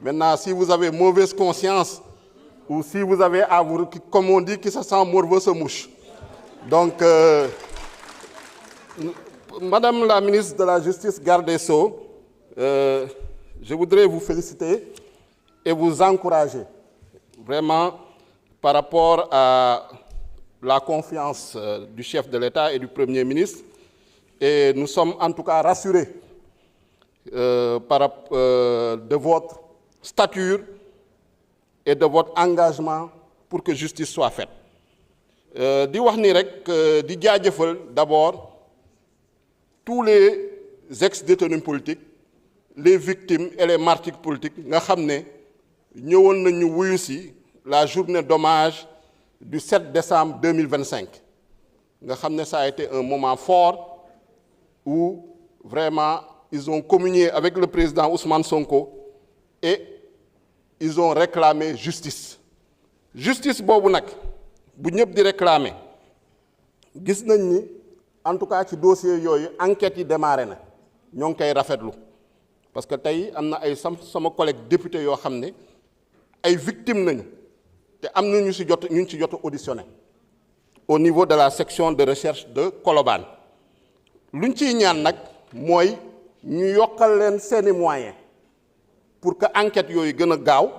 Maintenant, si vous avez mauvaise conscience, ou si vous avez à vous, comme on dit, qui se sent morveux se mouche. Donc, Madame la ministre de la Justice, garde des Sceaux, je voudrais vous féliciter et vous encourager vraiment par rapport à la confiance du chef de l'État et du Premier ministre. Et nous sommes en tout cas rassurés de votre stature et de votre engagement pour que justice soit faite. Di wax ni rek di jaajëfal d'abord tous les ex-détenus politiques, les victimes et les martyrs politiques nga xam ne ñëwoon nañu wuyu si la journée d'hommage du 7 décembre 2025 nga xam ne ça a été un moment fort où vraiment ils ont communié avec le président Ousmane Sonko et ils ont réclamé justice. Justice boobu nag bu ñëpp di réclamer gis nañ ni en tout cas ci dossier yooyu enquête yi démarré na ñoo ngi koy rafetlu parce que tey am na ay sama collègue député yoo xam ne ay victimes nañu te am na ñu ci jot auditionné au niveau de la section de recherche de Colobane luñ ciy ñaan nag mooy ñu yokkal leen seeni moyens pour que enquête yooyu gën a gaaw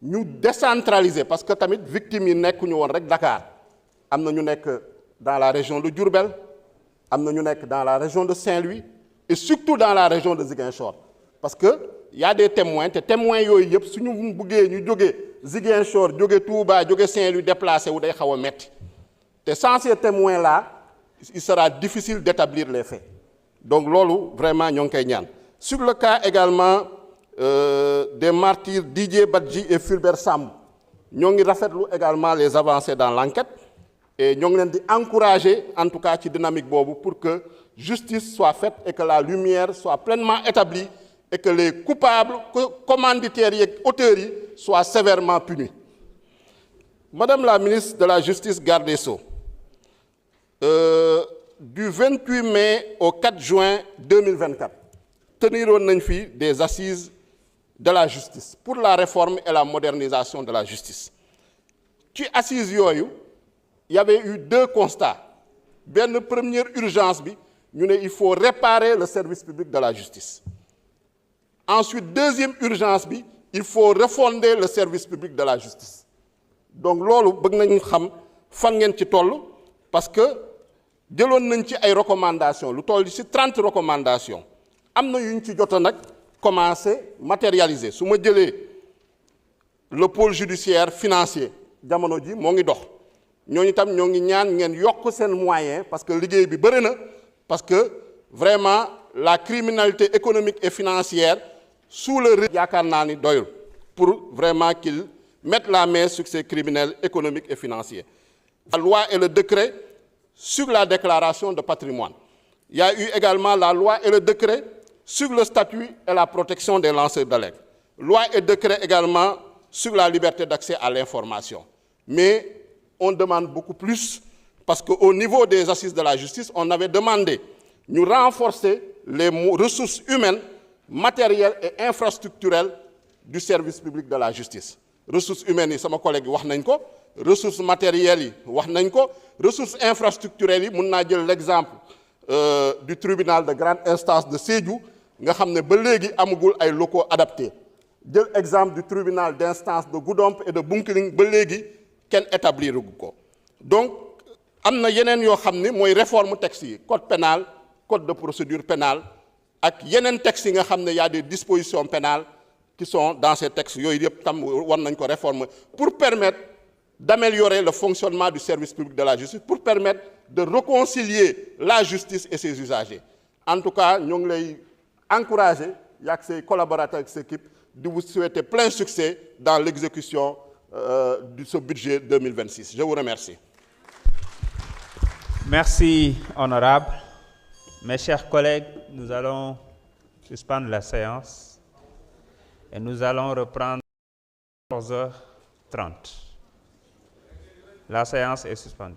ñu décentraliser parce que tamit victimes yi nekkuñu woon rek Dakar am na ñu nekk dans la région de Diourbel am na ñu nekk dans la région de Saint-Louis et surtout dans la région de Ziguinchor parce que y a des témoins te témoins yooyu yëpp suñu buggee ñu jógee Ziguinchor jóge Touba jóge Saint-Louis déplacé wu day xaw a metti te sans ces témoins là il sera difficile d'établir les faits donc loolu vraiment ñoo ngi koy ñaan sur le cas également des martyrs Didier Badji et Fulbert Sambou ñoo ngi rafetlu également les avancées dans l'enquête et ñoo ngi leen di encourager en tout cas ci dynamique boobu pour que justice soit faite et que la lumière soit pleinement établie et que les coupables commanditaires et auteurs yi soient sévèrement punis. Madame la ministre de la Justice, garde des Sceaux, du 28 mai au 4 juin 2024 teniroon nañ fi des assises de la justice pour la réforme et la modernisation de la justice. Ci assises yooyu il y avait eu deux constats. Benn première urgence bi ñu ne il faut réparer le service public de la justice. Ensuite deuxième urgence bi il faut refonder le service public de la justice. Donc loolu bëgg nañu xam fan ngeen ci toll parce que jëloon nañ ci ay recommandations lu toll ci 30 recommandations am na yu ñu ci jot a nag commencé matérialiser su ma jëlee le pôle judiciaire financier jamono ji moo ngi dox ñooñu tam ñoo ngi ñaan ngeen yokk seen moyen parce que liggéey bi bëri na parce que vraiment la criminalité économique et financière sous le régime yaakaar naa ni doyul pour vraiment qu'ils mettent la main sur ces criminels économiques et financiers. La loi et le décret sur la déclaration de patrimoine. Il y a eu également la loi et le décret sur le statut et la protection des lanceurs d'alerte. Loi et décret également sur la liberté d'accès à l'information. Mais on demande beaucoup plus parce qu'au niveau des assises de la justice, on avait demandé de renforcer les ressources humaines, matérielles et infrastructurelles du service public de la justice. Ressources humaines, c'est mon collègue wax nañ ko, ressources matérielles, wax nañ ko, ressources infrastructurelles, mun naa jël l'exemple du tribunal de grande instance de Sédhiou nga xam ne ba léegi amagul ay locaux adaptés. Jël exemple du tribunal d'instance de Goudomp et de Bounkiling ba léegi kenn établir ko. Donc am na yeneen yoo xam ne mooy réforme texte yi code pénal code de procédure pénale ak yeneen textes yi nga xam ne y a des dispositions pénales qui sont dans ces textes yooyu yëpp tam war nañ ko réformer pour permettre d'améliorer le fonctionnement du service public de la justice, pour permettre de réconcilier la justice et ses usagers. En tout cas, nous voulons encourager ses collaborateurs et ses équipes de vous souhaiter plein succès dans l'exécution de ce budget 2026. Je vous remercie. Merci, honorable. Mes chers collègues, nous allons suspendre la séance et nous allons reprendre à 14h30. La séance est suspendue.